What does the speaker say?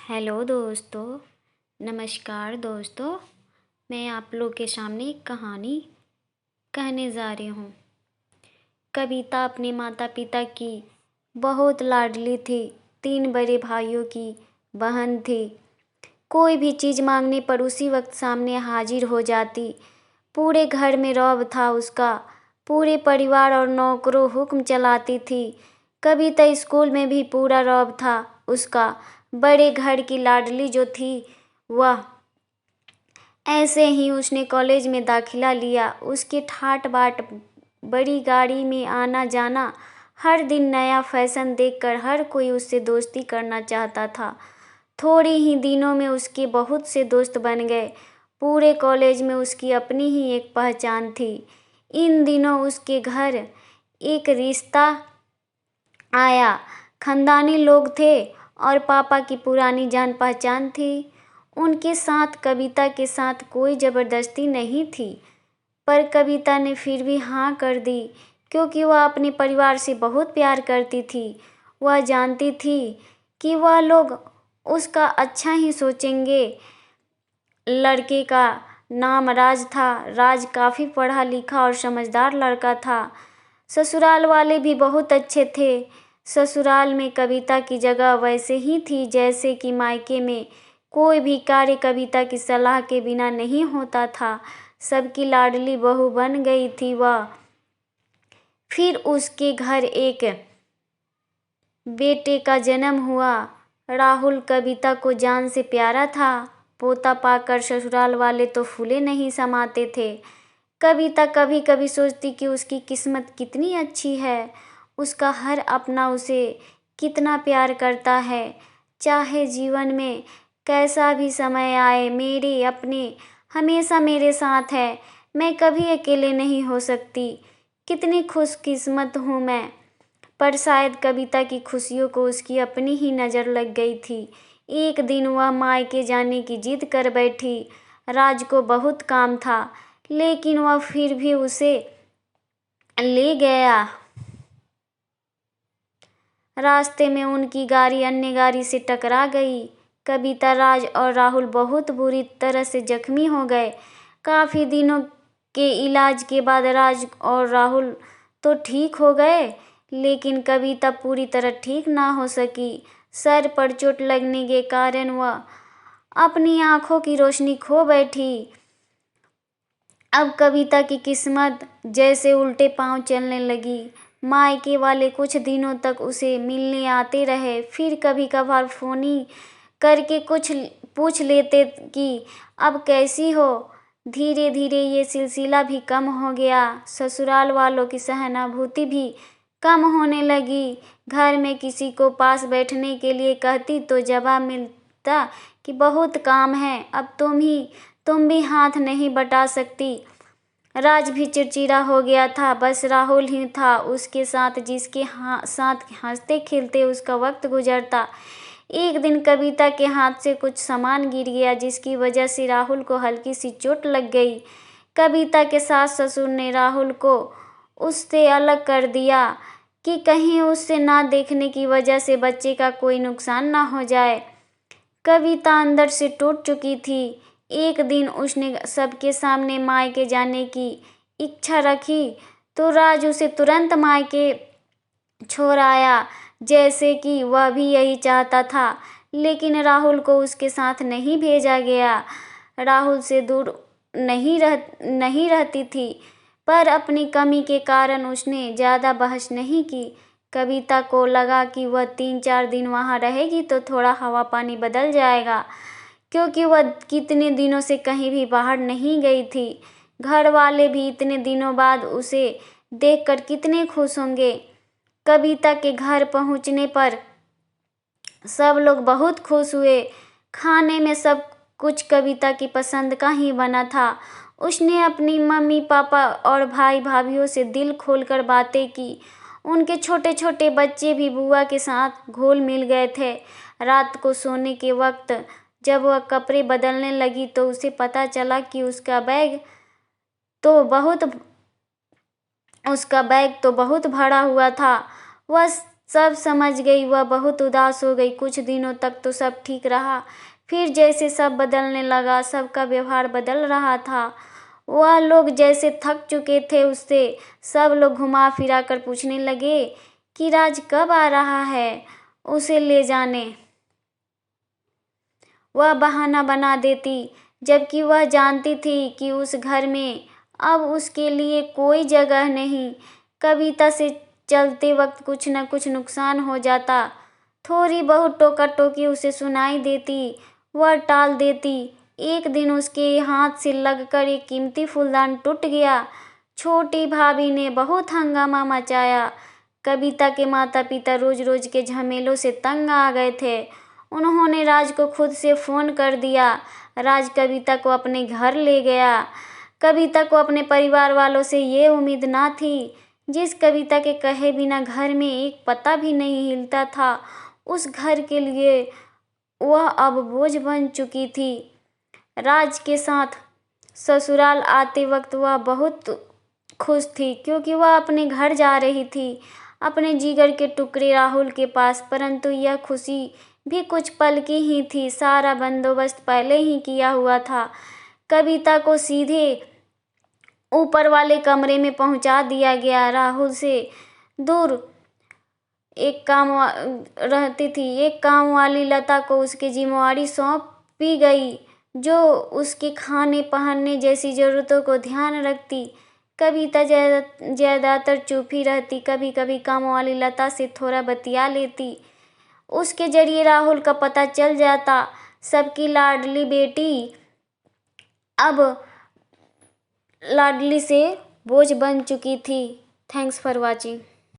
Hello दोस्तों। नमस्कार दोस्तों। मैं आप लोग के सामने एक कहानी कहने जा रही हूँ। कविता अपने माता पिता की बहुत लाडली थी। 3 बड़े भाइयों की बहन थी। कोई भी चीज़ मांगने पर उसी वक्त सामने हाजिर हो जाती। पूरे घर में रौब था उसका। पूरे परिवार और नौकरों हुक्म चलाती थी। कविता स्कूल में भी पूरा रौब था उसका। बड़े घर की लाडली जो थी वह। ऐसे ही उसने कॉलेज में दाखिला लिया। उसके ठाट बाट, बड़ी गाड़ी में आना जाना, हर दिन नया फैशन देखकर हर कोई उससे दोस्ती करना चाहता था। थोड़े ही दिनों में उसके बहुत से दोस्त बन गए। पूरे कॉलेज में उसकी अपनी ही एक पहचान थी। इन दिनों उसके घर एक रिश्ता आया। खानदानी लोग थे और पापा की पुरानी जान पहचान थी। उनके साथ कविता के साथ कोई ज़बरदस्ती नहीं थी, पर कविता ने फिर भी हाँ कर दी, क्योंकि वह अपने परिवार से बहुत प्यार करती थी। वह जानती थी कि वह लोग उसका अच्छा ही सोचेंगे। लड़के का नाम राज था। राज काफ़ी पढ़ा लिखा और समझदार लड़का था। ससुराल वाले भी बहुत अच्छे थे। ससुराल में कविता की जगह वैसे ही थी जैसे कि मायके में। कोई भी कार्य कविता की सलाह के बिना नहीं होता था। सबकी लाडली बहू बन गई थी वह। फिर उसके घर एक बेटे का जन्म हुआ। राहुल कविता को जान से प्यारा था। पोता पाकर ससुराल वाले तो फूले नहीं समाते थे। कविता कभी कभी सोचती कि उसकी किस्मत कितनी अच्छी है। उसका हर अपना उसे कितना प्यार करता है। चाहे जीवन में कैसा भी समय आए, मेरे अपने हमेशा मेरे साथ है। मैं कभी अकेले नहीं हो सकती। कितनी खुशकिस्मत हूँ मैं। पर शायद कविता की खुशियों को उसकी अपनी ही नज़र लग गई थी। एक दिन वह मायके जाने की जिद कर बैठी। राज को बहुत काम था, लेकिन वह फिर भी उसे ले गया। रास्ते में उनकी गाड़ी अन्य गाड़ी से टकरा गई। कविता, राज और राहुल बहुत बुरी तरह से जख्मी हो गए। काफ़ी दिनों के इलाज के बाद राज और राहुल तो ठीक हो गए, लेकिन कविता पूरी तरह ठीक ना हो सकी। सर पर चोट लगने के कारण वह अपनी आंखों की रोशनी खो बैठी। अब कविता की किस्मत जैसे उल्टे पांव चलने लगी। मायके वाले कुछ दिनों तक उसे मिलने आते रहे। फिर कभी कभार फोन करके कुछ पूछ लेते कि अब कैसी हो। धीरे धीरे ये सिलसिला भी कम हो गया। ससुराल वालों की सहानुभूति भी कम होने लगी। घर में किसी को पास बैठने के लिए कहती तो जवाब मिलता कि बहुत काम है, अब तुम भी हाथ नहीं बटा सकती। राज भी चिड़चिड़ा हो गया था। बस राहुल ही था उसके साथ, जिसके साथ हंसते खेलते उसका वक्त गुजरता। एक दिन कविता के हाथ से कुछ सामान गिर गया, जिसकी वजह से राहुल को हल्की सी चोट लग गई। कविता के सास ससुर ने राहुल को उससे अलग कर दिया कि कहीं उससे ना देखने की वजह से बच्चे का कोई नुकसान ना हो जाए। कविता अंदर से टूट चुकी थी। एक दिन उसने सबके सामने मायके जाने की इच्छा रखी तो राज उसे तुरंत मायके छोड़ आया, जैसे कि वह भी यही चाहता था। लेकिन राहुल को उसके साथ नहीं भेजा गया। राहुल से दूर नहीं रहती थी, पर अपनी कमी के कारण उसने ज़्यादा बहस नहीं की। कविता को लगा कि वह 3-4 दिन वहाँ रहेगी तो थोड़ा हवा पानी बदल जाएगा, क्योंकि वह कितने दिनों से कहीं भी बाहर नहीं गई थी। घर वाले भी इतने दिनों बाद उसे देखकर कितने खुश होंगे। कविता के घर पहुंचने पर सब लोग बहुत खुश हुए। खाने में सब कुछ कविता की पसंद का ही बना था। उसने अपनी मम्मी पापा और भाई भाभीयों से दिल खोलकर बातें की। उनके छोटे छोटे बच्चे भी बुआ के साथ घुल मिल गए थे। रात को सोने के वक्त जब वह कपड़े बदलने लगी तो उसे पता चला कि उसका बैग तो बहुत भरा हुआ था। वह सब समझ गई। वह बहुत उदास हो गई। कुछ दिनों तक तो सब ठीक रहा, फिर जैसे सब बदलने लगा, सबका व्यवहार बदल रहा था। वह लोग जैसे थक चुके थे उससे। सब लोग घुमा फिरा कर पूछने लगे कि राज कब आ रहा है, उसे ले जाने। वह बहाना बना देती, जबकि वह जानती थी कि उस घर में अब उसके लिए कोई जगह नहीं। कविता से चलते वक्त कुछ न कुछ नुकसान हो जाता। थोड़ी बहुत टोका टोकी उसे सुनाई देती, वह टाल देती। एक दिन उसके हाथ से लगकर एक कीमती फूलदान टूट गया। छोटी भाभी ने बहुत हंगामा मचाया। कविता के माता पिता रोज रोज के झमेलों से तंग आ गए थे। उन्होंने राज को खुद से फ़ोन कर दिया। राज कविता को अपने घर ले गया। कविता को अपने परिवार वालों से ये उम्मीद ना थी। जिस कविता के कहे बिना घर में एक पत्ता भी नहीं हिलता था, उस घर के लिए वह अब बोझ बन चुकी थी। राज के साथ ससुराल आते वक्त वह बहुत खुश थी, क्योंकि वह अपने घर जा रही थी, अपने जिगर के टुकड़े राहुल के पास। परंतु यह खुशी भी कुछ पल की ही थी। सारा बंदोबस्त पहले ही किया हुआ था। कविता को सीधे ऊपर वाले कमरे में पहुंचा दिया गया। राहुल से दूर रहती थी। एक काम वाली लता को उसकी जिम्मेवारी सौंपी गई, जो उसके खाने पहनने जैसी ज़रूरतों को ध्यान रखती। कविता ज़्यादातर चुप ही रहती। कभी कभी काम वाली लता से थोड़ा बतिया लेती। उसके जरिए राहुल का पता चल जाता। सबकी लाडली बेटी अब लाडली से बोझ बन चुकी थी। Thanks for watching.